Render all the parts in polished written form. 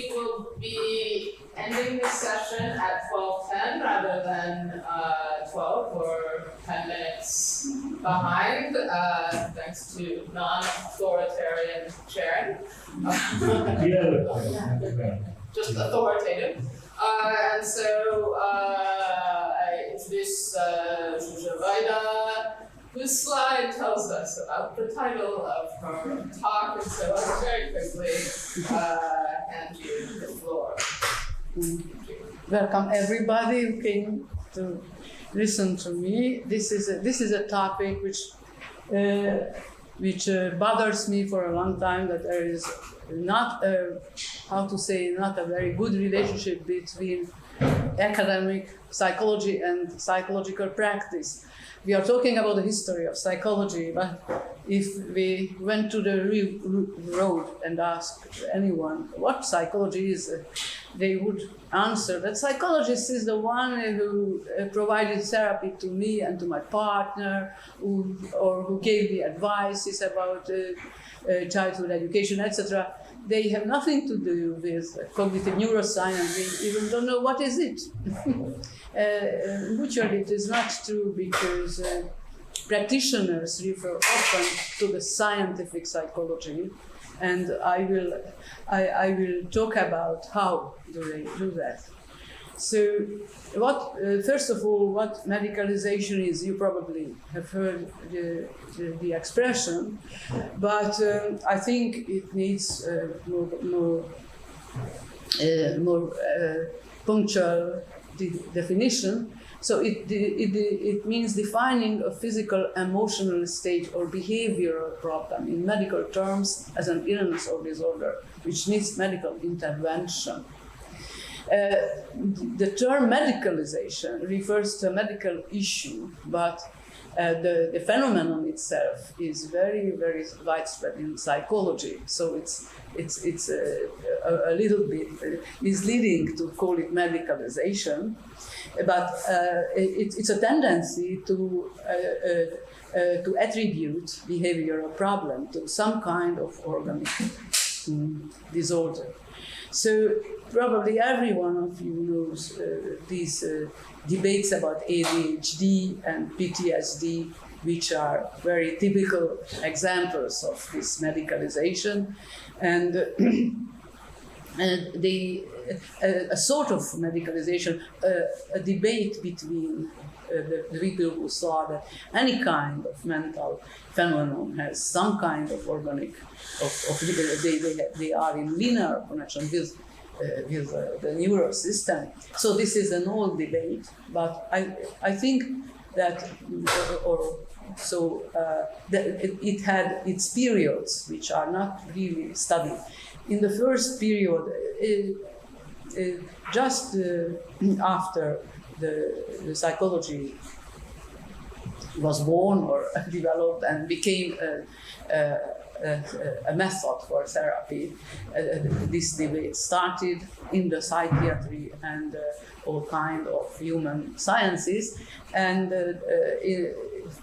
we will be ending this session at 12:10 rather than 12. We're 10 minutes behind, thanks to non-authoritarian chairing. Just authoritative. And so I introduce Zsuzsanna Vajda, whose slide tells us about the title of her talk, and so I'll very quickly hand you the floor. Welcome everybody who came to listen to me. This is a topic which bothers me for a long time, that there is not a very good relationship between academic psychology and psychological practice. We are talking about the history of psychology, but if we went to the road and asked anyone what psychology is, they would answer that psychologist is the one who provided therapy to me and to my partner, who gave me advices about childhood education, etc. They have nothing to do with cognitive neuroscience. We even don't know what is it. Mutually, it is not true, because practitioners refer often to the scientific psychology, and I will talk about how do they do that. So, first of all, what medicalization is, you probably have heard the expression, but I think it needs more punctual definition. So it means defining a physical, emotional state or behavioral problem in medical terms as an illness or disorder which needs medical intervention. The term medicalization refers to a medical issue, but the phenomenon itself is very, very widespread in psychology. So it's a little bit misleading to call it medicalization, but it's a tendency to attribute behavioral problem to some kind of organic disorder. So probably every one of you knows these debates about ADHD and PTSD, which are very typical examples of this medicalization, and a sort of medicalization, a debate between the people who saw that any kind of mental phenomenon has some kind of organic, they are in linear connection with the neural system. So this is an old debate, but I think that it had its periods which are not really studied. In the first period, just after the psychology was born or developed and became a method for therapy, this debate started in the psychiatry and all kind of human sciences, and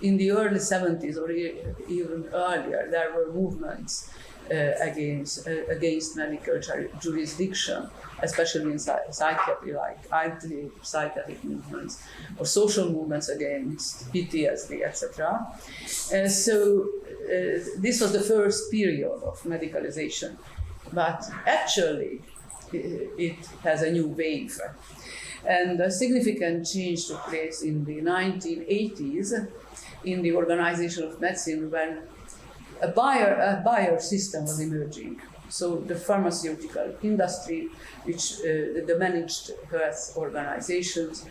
in the early 70s or even earlier, there were movements against medical jurisdiction, especially in psychiatry, like anti-psychiatric movements or social movements against PTSD, etc. So this was the first period of medicalization, but actually it has a new wave. And a significant change took place in the 1980s in the organization of medicine, when a buyer system was emerging. So the pharmaceutical industry, which the managed health organizations,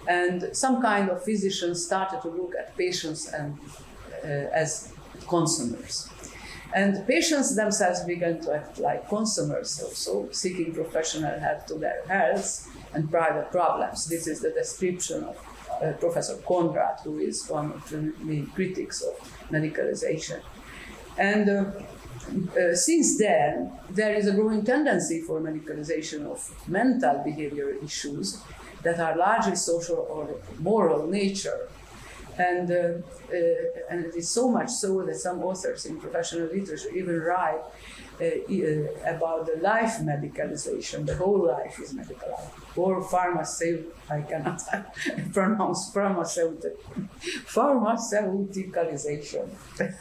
and some kind of physicians started to look at patients and as consumers. And patients themselves began to act like consumers, also seeking professional help to their health and private problems. This is the description of Professor Conrad, who is one of the main critics of medicalization. And since then, there is a growing tendency for medicalization of mental behavioral issues that are largely social or moral nature. And it is so much so that some authors in professional literature even write about the life medicalization. The whole life is medicalized. Or I cannot pronounce pharmaceuticalization.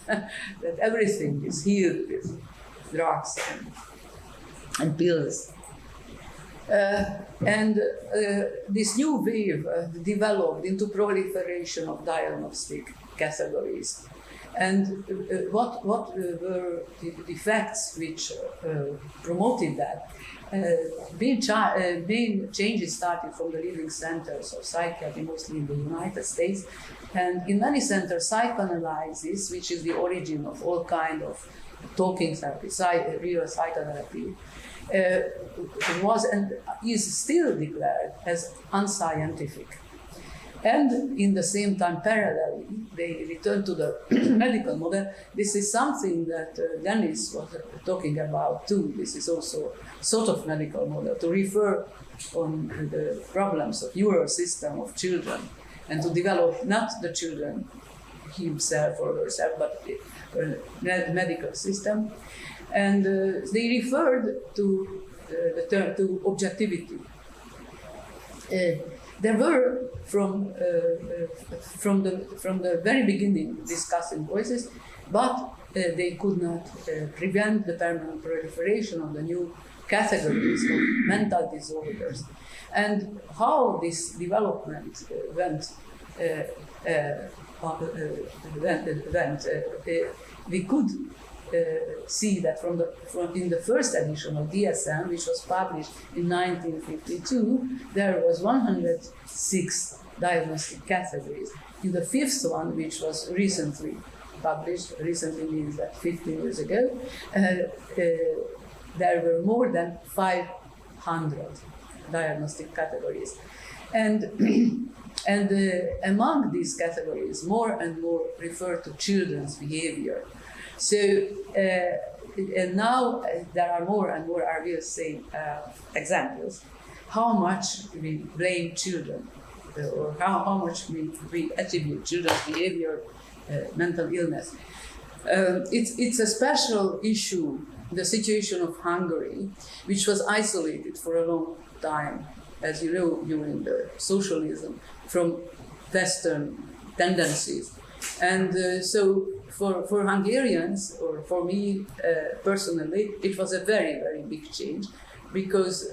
That everything is healed with drugs and pills. This new wave developed into proliferation of diagnostic categories. And what were the facts which promoted that? Main changes started from the leading centers of psychiatry, mostly in the United States. And in many centers, psychoanalysis, which is the origin of all kind of talking therapy, real psychotherapy, was and is still declared as unscientific. And in the same time, parallelly, they return to the medical model. This is something that Dennis was talking about too. This is also sort of medical model to refer on the problems of neural system of children and to develop not the children himself or herself, but the medical system. And they referred to the term to objectivity. There were from the very beginning discussing voices, but they could not prevent the permanent proliferation of the new categories of mental disorders. And how this development went, we could see that in the first edition of DSM, which was published in 1952, there was 106 diagnostic categories. In the fifth one, which was recently published, recently means that 15 years ago, there were more than 500 diagnostic categories. And among these categories, more and more refer to children's behavior. So, and now there are more and more, I will say, examples, how much we blame children, or how much we attribute children's behavior, mental illness. It's a special issue, the situation of Hungary, which was isolated for a long time, as you know, during the socialism, from Western tendencies. And so for Hungarians, or for me personally, it was a very, very big change, because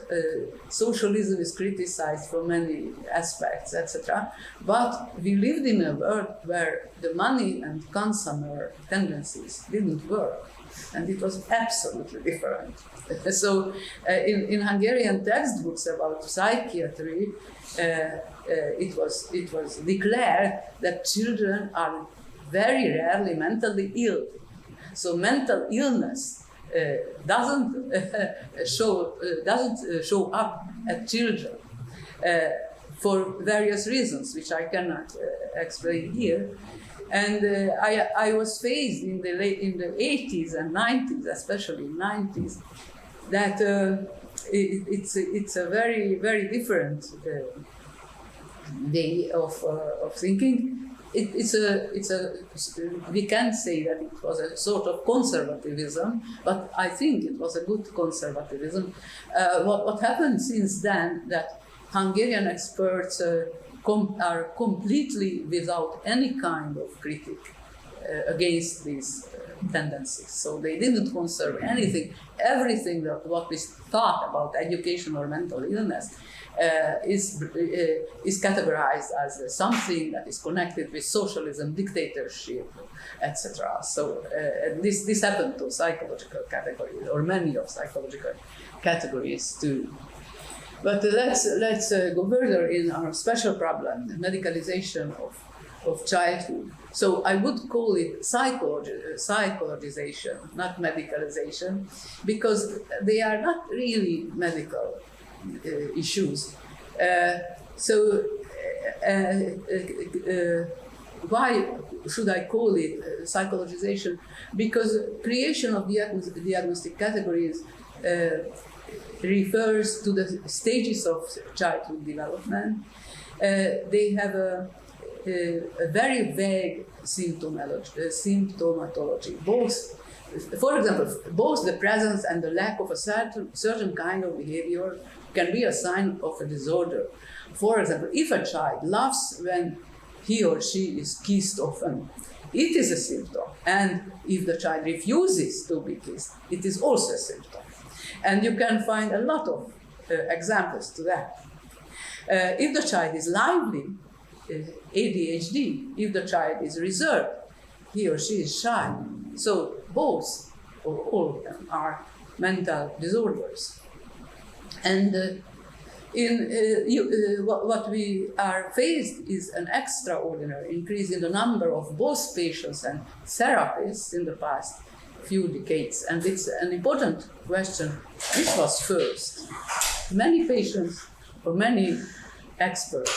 socialism is criticized for many aspects, etc. But we lived in a world where the money and consumer tendencies didn't work, and it was absolutely different. So in Hungarian textbooks about psychiatry, it was declared that children are very rarely mentally ill. So mental illness doesn't show up at children for various reasons, which I cannot explain here. And I was faced in the 80s and 90s, especially 90s, that it's a very, very different way of thinking. We can say that it was a sort of conservatism, but I think it was a good conservatism. What happened since then, that Hungarian experts are completely without any kind of critique against these tendencies. So they didn't conserve anything. Everything that what we thought about education or mental illness is categorized as something that is connected with socialism, dictatorship, etc. So this happened to psychological categories, or many of psychological categories too. But let's go further in our special problem, the medicalization of childhood. So I would call it psychologization, not medicalization, because they are not really medical issues. Why should I call it psychologization? Because creation of diagnostic categories refers to the stages of childhood development. They have a very vague symptomatology. Both, for example, both the presence and the lack of a certain kind of behavior can be a sign of a disorder. For example, if a child laughs when he or she is kissed often, it is a symptom. And if the child refuses to be kissed, it is also a symptom. And you can find a lot of examples to that. If the child is lively, ADHD. If the child is reserved, he or she is shy. So both or all of them are mental disorders. And what we are faced is an extraordinary increase in the number of both patients and therapists in the past few decades. And it's an important question, which was first? Many patients or many experts,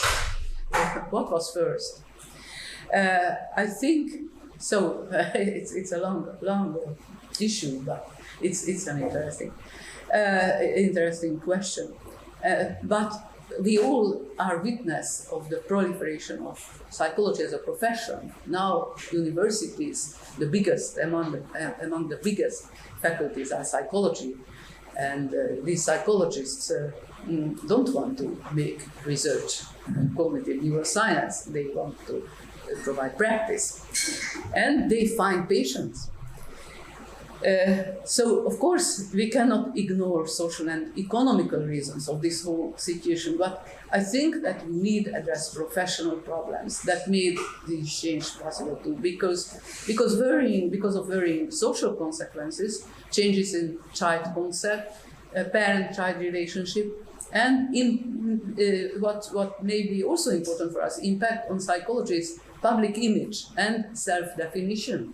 what was first? I think, so it's a long issue, but it's an interesting question. But we all are witness of the proliferation of psychology as a profession. Now universities, the biggest among the biggest faculties are psychology, and these psychologists don't want to make research in cognitive neuroscience. They want to provide practice, and they find patients. So, of course, we cannot ignore social and economical reasons of this whole situation, but I think that we need to address professional problems that made this change possible too, because of varying social consequences, changes in child concept, parent-child relationship, and in what may be also important for us, impact on psychology's public image and self-definition.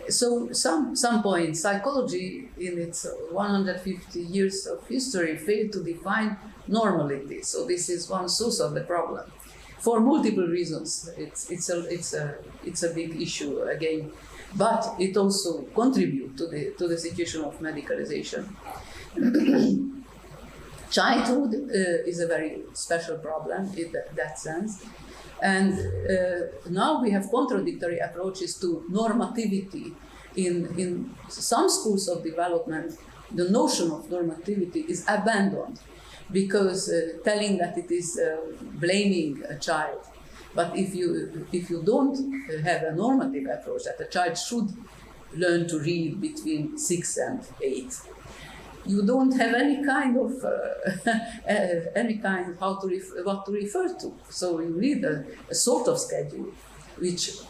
So some points. Psychology, in its 150 years of history, failed to define normality. So this is one source of the problem, for multiple reasons. It's a big issue again, but it also contributes to the situation of medicalisation. Childhood is a very special problem in that sense. And now we have contradictory approaches to normativity. In some schools of development, the notion of normativity is abandoned because telling that it is blaming a child. But if you don't have a normative approach, that a child should learn to read between 6 and 8, you don't have any kind of what to refer to. So you need a sort of schedule which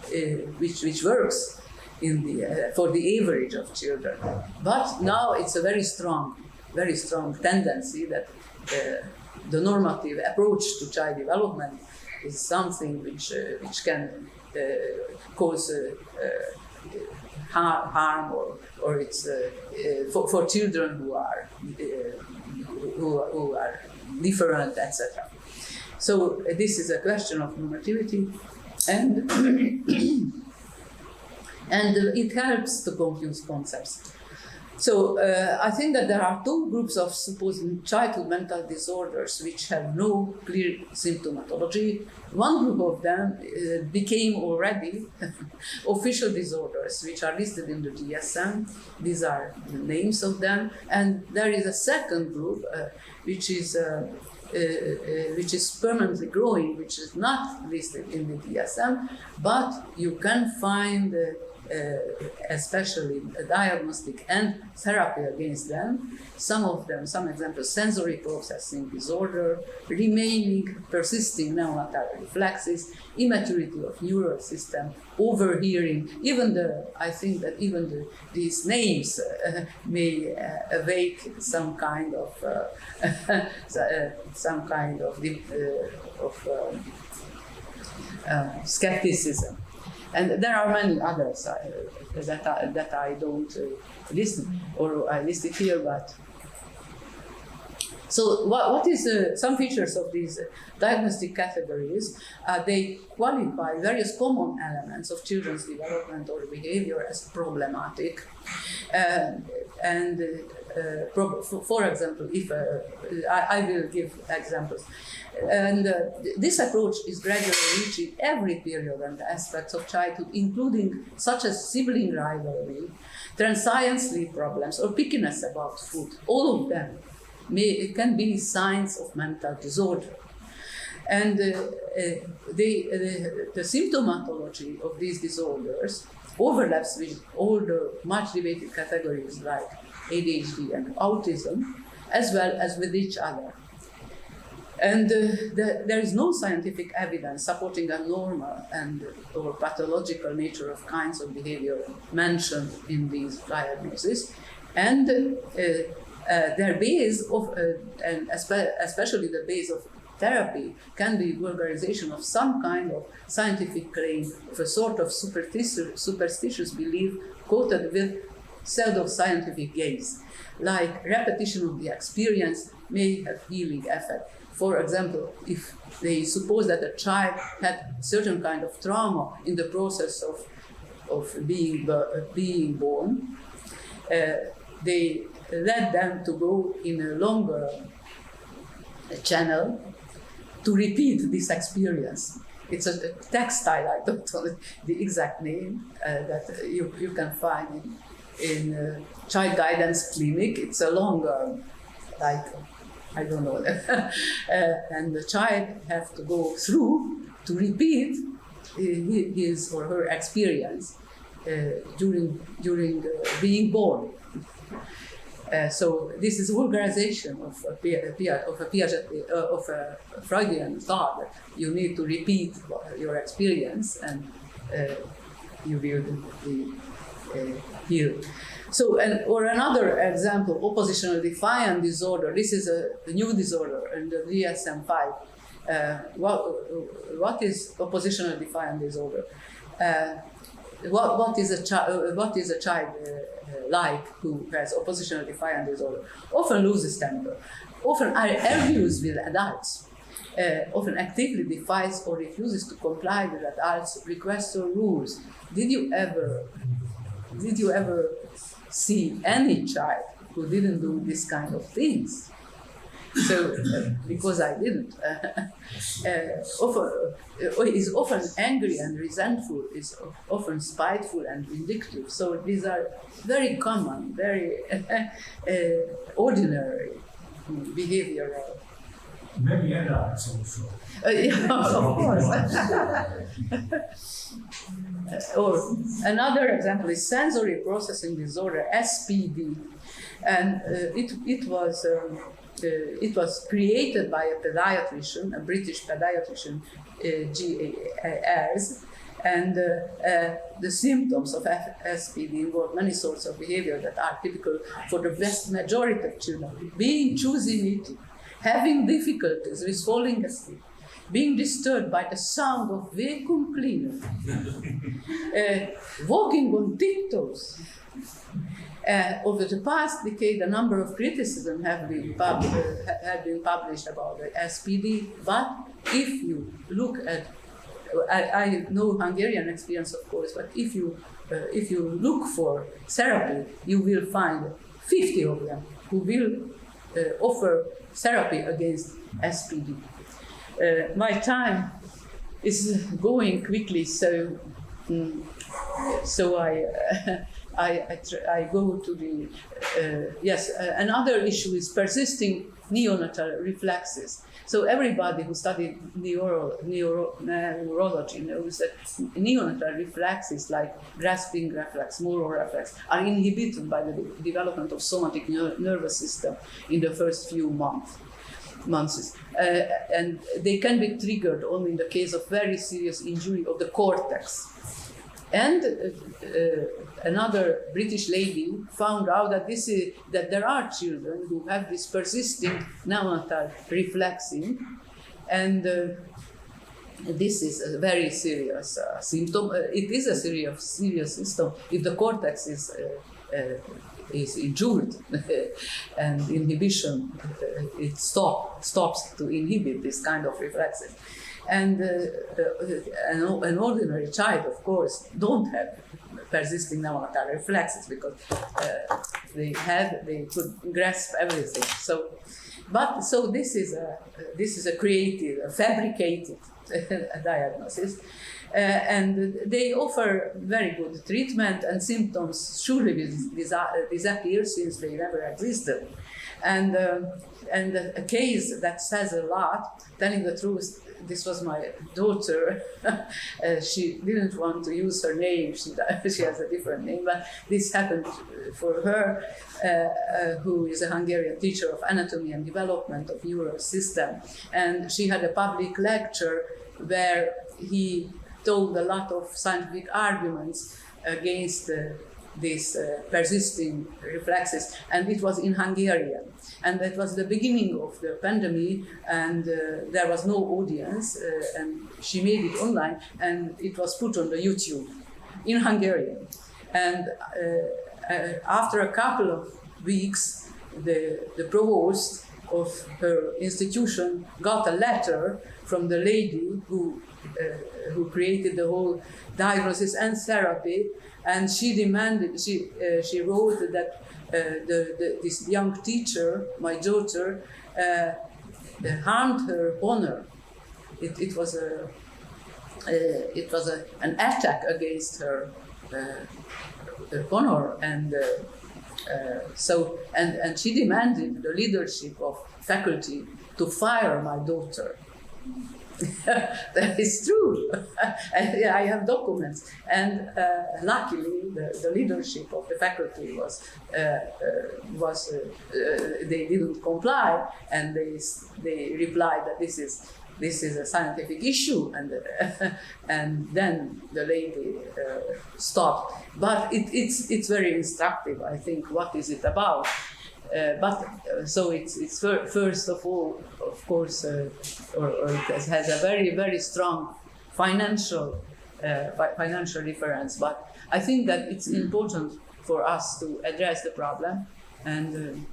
works in for the average of children. But now it's a very strong tendency that the normative approach to child development is something which can cause harm or it's for children who are different, etc. So this is a question of normativity, and and it helps to confuse concepts. So I think that there are two groups of supposed childhood mental disorders which have no clear symptomatology. One group of them became already official disorders, which are listed in the DSM. These are the names of them. And there is a second group which is permanently growing, which is not listed in the DSM, but you can find especially diagnostic and therapy against them. Some examples, sensory processing disorder, persisting neonatal reflexes, immaturity of neural system, overhearing. I think that even these names may awake some kind of skepticism. And there are many others that I don't list, or I listed here, but. So what is some features of these diagnostic categories? They qualify various common elements of children's development or behavior as problematic. And for example, if I will give examples. And this approach is gradually reaching every period and aspects of childhood, including such as sibling rivalry, transience sleep problems, or pickiness about food. All of them can be signs of mental disorder. And the symptomatology of these disorders overlaps with older, much debated categories like ADHD and autism, as well as with each other. And there is no scientific evidence supporting a normal and or pathological nature of kinds of behavior mentioned in these diagnoses. And their base of, and especially the base of therapy, can be vulgarization of some kind of scientific claim of a sort of superstitious belief quoted with pseudo-scientific gaze, like repetition of the experience may have healing effect. For example, if they suppose that a child had certain kind of trauma in the process of being born, they led them to go in a longer channel to repeat this experience. It's a textile, I don't know the exact name, that you can find in child guidance clinic. It's a longer, like, I don't know, and the child have to go through to repeat his or her experience during being born. So this is vulgarization of a Freudian thought that you need to repeat your experience and you will be healed. So, or another example, oppositional defiant disorder. This is a new disorder in the DSM-5. What is oppositional defiant disorder? What is a child like who has oppositional defiant disorder? Often loses temper, often argues with adults, often actively defies or refuses to comply with adults' requests or rules. Did you ever see any child who didn't do this kind of things? So, because I didn't, is often angry and resentful, is often spiteful and vindictive. So these are very common, very ordinary behavioral. Many adults also. Yeah, of course. Or another example is sensory processing disorder, SPD, and it was created by a pediatrician, a British pediatrician, GAS, and the symptoms of SPD involve many sorts of behavior that are typical for the vast majority of children: being choosy eating, having difficulties with falling asleep, being disturbed by the sound of vacuum cleaner, walking on tiptoes. Over the past decade, a number of criticisms have been published about the SPD, but if you look at, I know Hungarian experience, of course, but if you look for therapy, you will find 50 of them who will offer therapy against SPD. My time is going quickly, so I go to the another issue is persisting neonatal reflexes. So everybody who studied neurology knows that neonatal reflexes like grasping reflex, Moro reflex, are inhibited by the development of somatic nervous system in the first few months. And they can be triggered only in the case of very serious injury of the cortex. And another British lady found out that there are children who have this persisting neonatal reflexing, and this is a very serious symptom. It is a serious symptom if the cortex is injured and inhibition it stops to inhibit this kind of reflexes. And an ordinary child, of course, don't have persisting neonatal reflexes because they could grasp everything. So this is a creative, a fabricated diagnosis. And they offer very good treatment, and symptoms surely will disappear since they never existed. And a case that says a lot, telling the truth, this was my daughter. She didn't want to use her name, she has a different name, but this happened for her, who is a Hungarian teacher of anatomy and development of neural system. And she had a public lecture where he told a lot of scientific arguments against these persisting reflexes, and it was in Hungarian. And that was the beginning of the pandemic, and there was no audience, and she made it online, and it was put on the YouTube in Hungarian. And after a couple of weeks, the provost of her institution got a letter from the lady who created the whole diagnosis and therapy, and she demanded, she wrote that this young teacher, my daughter, harmed her honor. It was an attack against her honor, and and she demanded the leadership of faculty to fire my daughter. That is true. I have documents, and luckily the leadership of the faculty they didn't comply, and they replied that this is a scientific issue, and then the lady stopped. But it's very instructive, I think. What is it about? So it's first of all, of course, or it has a very, very strong financial reference. But I think that it's important for us to address the problem, and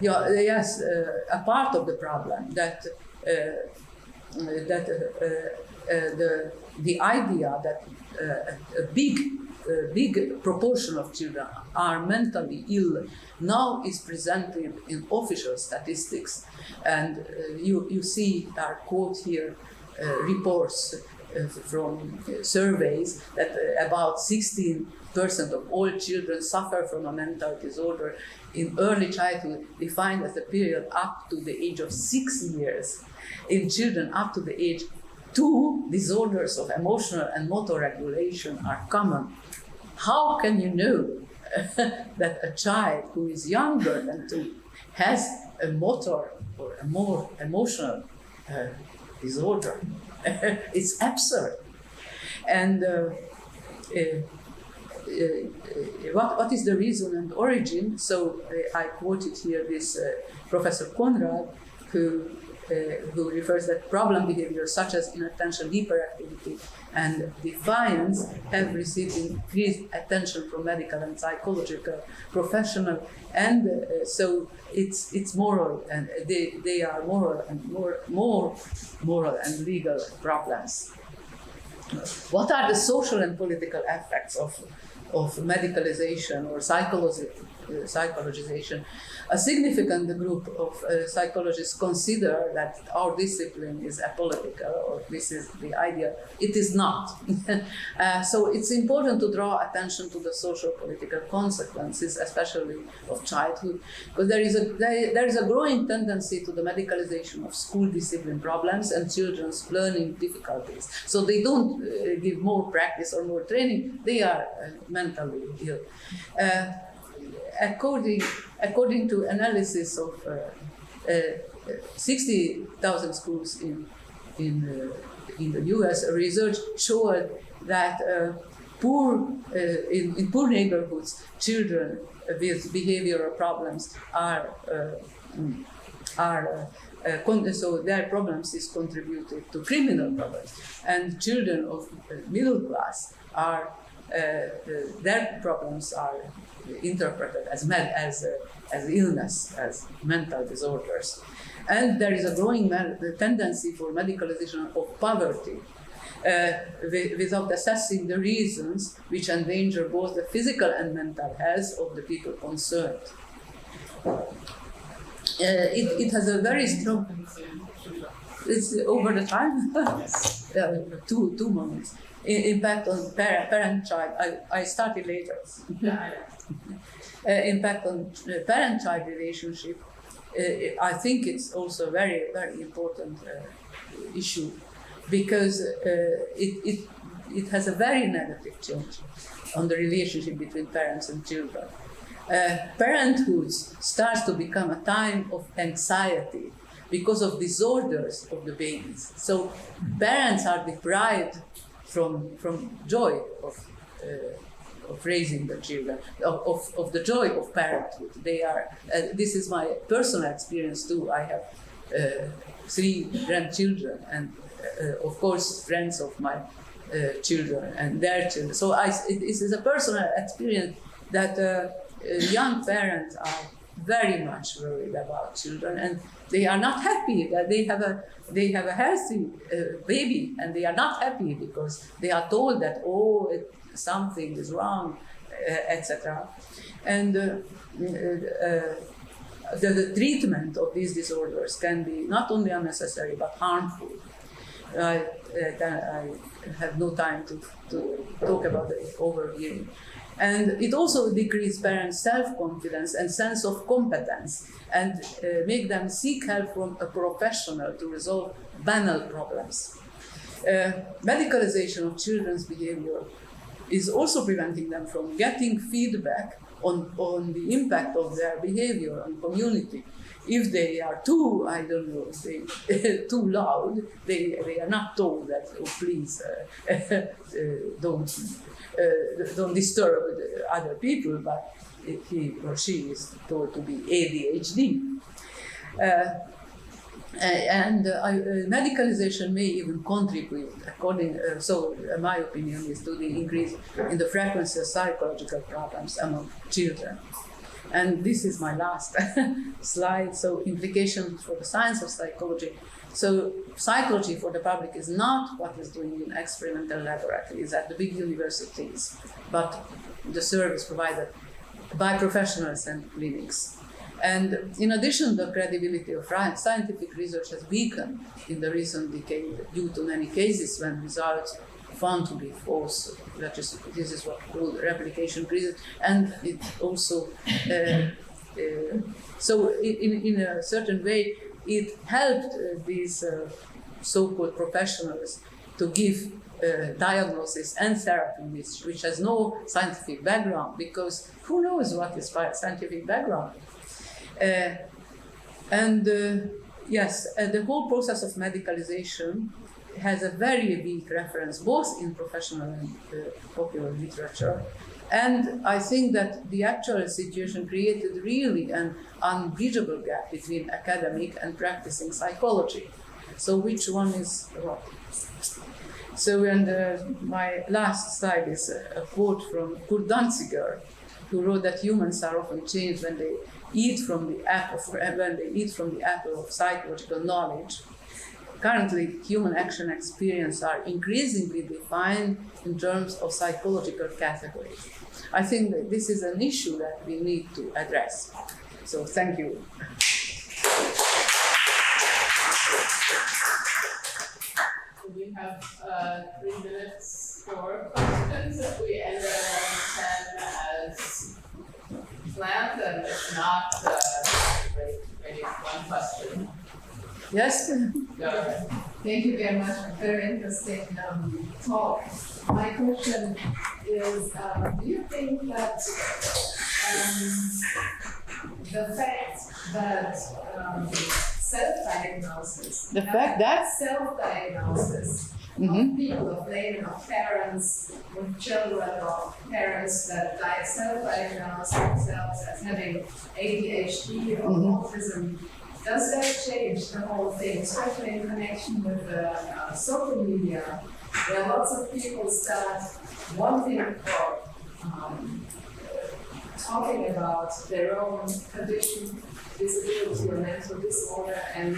yes, a part of the problem that the idea that a big proportion of children are mentally ill now is presented in official statistics, and you see our quote here, reports from surveys that about 16% of all children suffer from a mental disorder in early childhood, defined as the period up to the age of 6 years. In children up to the age 2, disorders of emotional and motor regulation are common. How can you know that a child who is younger than 2 has a motor or a more emotional disorder? It's absurd. And what is the reason and origin? So I quoted here this Professor Conrad, who refers that problem behaviors such as inattention, hyperactivity, and defiance have received increased attention from medical and psychological professionals, and so it's moral, and they are moral and more moral and legal problems. What are the social and political effects of medicalization or psychologization? A significant group of psychologists consider that our discipline is apolitical, or this is the idea. It is not. So it's important to draw attention to the social political consequences, especially of childhood, because there is a growing tendency to the medicalization of school discipline problems and children's learning difficulties. So they don't give more practice or more training, they are mentally ill. According to analysis of 60,000 schools in the US, research showed that in poor neighborhoods, children with behavioral problems so their problems is contributed to criminal problems, and children of middle class their problems are interpreted as illness, as mental disorders. And there is a growing tendency for medicalization of poverty, without assessing the reasons which endanger both the physical and mental health of the people concerned. It has a very strong, it's over the time, two moments. Impact on parent-child, I started later. Impact on parent-child relationship, I think it's also a very, very important issue, because it has a very negative change on the relationship between parents and children. Parenthood starts to become a time of anxiety because of disorders of the babies. So parents are deprived from joy of raising the children, of the joy of parenthood. They are. This is my personal experience too. I have 3 grandchildren, and of course friends of my children and their children. So this is a personal experience that young parents are very much worried about children, and they are not happy that they have a healthy baby, and they are not happy because they are told that something is wrong, etc. And the treatment of these disorders can be not only unnecessary but harmful. I have no time to talk about the overhearing. And it also decreases parents' self-confidence and sense of competence, and make them seek help from a professional to resolve banal problems. Medicalization of children's behavior is also preventing them from getting feedback on the impact of their behavior on community. If they are too, I don't know, too loud, they are not told that, oh, please don't disturb other people, but he or she is told to be ADHD. Medicalization may even contribute, my opinion is, to the increase in the frequency of psychological problems among children. And this is my last slide. So, implications for the science of psychology. So, psychology for the public is not what is doing in experimental laboratories at the big universities, but the service provided by professionals and clinics. And in addition, the credibility of scientific research has weakened in the recent decade due to many cases when results found to be false. This is what called replication crisis, and it also so in a certain way it helped these so-called professionals to give diagnosis and therapy which has no scientific background, because who knows what is scientific background. Yes, the whole process of medicalization has a very weak reference both in professional and popular literature. And I think that the actual situation created really an unbridgeable gap between academic and practicing psychology. So which one is what? So, and my last slide is a quote from Kurt Danziger, who wrote that humans are often changed when they eat from the apple of psychological knowledge. Currently, human action experience are increasingly defined in terms of psychological categories. I think that this is an issue that we need to address. So, thank you. We have 3 minutes for questions. If we end at 10 as planned, and if not, maybe one question. Yes? Go ahead. Thank you very much. Very interesting talk. My question is, do you think that the fact that self-diagnosis of people, of laymen, of parents, of children, of parents that self-diagnose themselves as having ADHD or autism, does that change the whole thing, especially in connection with social media, where lots of people start wanting or talking about their own condition, disability or mental disorder, and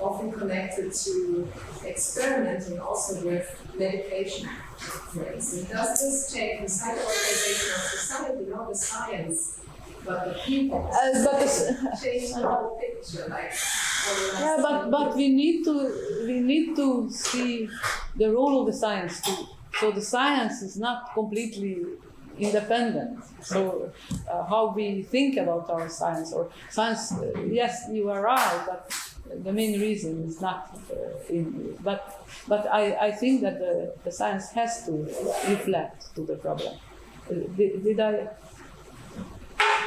often connected to experimenting also with medication, for instance. Does this change the psychoorganization of society, not the science, but the people? Change the whole picture, like. Yeah, but we need to see the role of the science too. So the science is not completely independent. So how we think about our science, or science, yes, you are right, but the main reason is not in. But I think that the science has to reflect to the problem. Did I?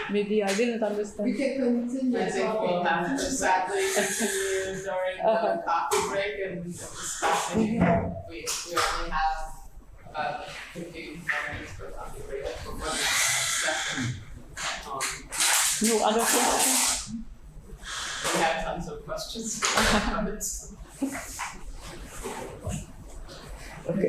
Maybe I didn't understand. We can continue. I think we'll have to sadly continue during the coffee break and discussing. We only have 15 minutes for coffee break for one session. No other questions? We have tons of questions and comments. Okay.